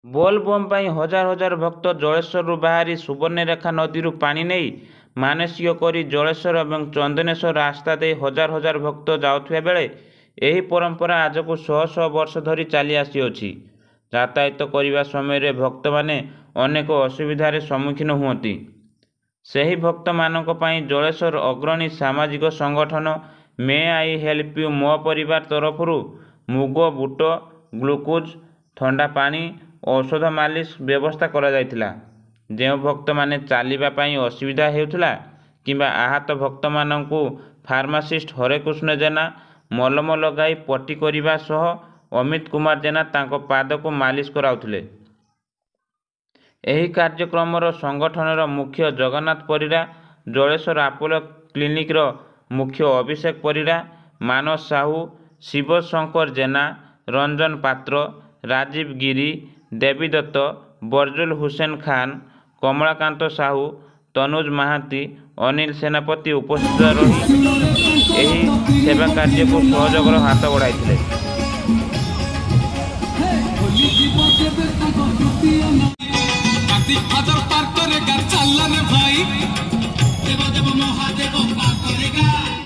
ବୋଲବମ୍ ପାଇଁ ହଜାର ହଜାର ଭକ୍ତ ଜଳେଶ୍ୱରରୁ ବାହାରି ସୁବର୍ଣ୍ଣରେଖା ନଦୀରୁ ପାଣି ନେଇ ମାନସିକ କରି ଜଳେଶ୍ୱର ଏବଂ ଚନ୍ଦନେଶ୍ୱର ରାସ୍ତା ଦେଇ ହଜାର ହଜାର ଭକ୍ତ ଯାଉଥିବା ବେଳେ ଏହି ପରମ୍ପରା ଆଜକୁ ଶହ ଶହ ବର୍ଷ ଧରି ଚାଲି ଆସିଅଛି। ଯାତାୟାତ କରିବା ସମୟରେ ଭକ୍ତମାନେ ଅନେକ ଅସୁବିଧାରେ ସମ୍ମୁଖୀନ ହୁଅନ୍ତି। ସେହି ଭକ୍ତମାନଙ୍କ ପାଇଁ ଜଳେଶ୍ୱର ଅଗ୍ରଣୀ ସାମାଜିକ ସଂଗଠନ ମେ ଆଇ ହେଲ୍ପ ୟୁ ମୋ ପରିବାର ତରଫରୁ ମୁଗ, ବୁଟ, ଗ୍ଲୁକୋଜ୍, ଥଣ୍ଡା ପାଣି, ଔଷଧ ମାଲିସ ବ୍ୟବସ୍ଥା କରାଯାଇଥିଲା। ଯେଉଁ ଭକ୍ତମାନେ ଚାଲିବା ପାଇଁ ଅସୁବିଧା ହେଉଥିଲା କିମ୍ବା ଆହତ ଭକ୍ତମାନଙ୍କୁ ଫାର୍ମାସିଷ୍ଟ ହରେକୃଷ୍ଣ ଜେନା ମଲମ ଲଗାଇ ପଟି କରିବା ସହ ଅମିତ କୁମାର ଜେନା ତାଙ୍କ ପାଦକୁ ମାଲିସ କରାଉଥିଲେ। ଏହି କାର୍ଯ୍ୟକ୍ରମର ସଂଗଠନର ମୁଖ୍ୟ ଜଗନ୍ନାଥ ପରିଡ଼ା, ଜଳେଶ୍ୱର ଆପୋଲୋ କ୍ଲିନିକର ମୁଖ୍ୟ ଅଭିଷେକ ପରିଡ଼ା, ମାନସ ସାହୁ, ଶିବ ଶଙ୍କର ଜେନା, ରଞ୍ଜନ ପାତ୍ର, ରାଜୀବ ଗିରି, ଦେବୀ ଦତ୍ତ, ବର୍ଜୁଲ ହୁସେନ ଖାନ, କମଳାକାନ୍ତ ସାହୁ, ତନୁଜ ମହାନ୍ତି, ଅନିଲ ସେନାପତି ଉପସ୍ଥିତ ରହି ଏହି ସେବା କାର୍ଯ୍ୟକୁ ସହଯୋଗର ହାତ ବଢ଼ାଇଥିଲେ। महादेव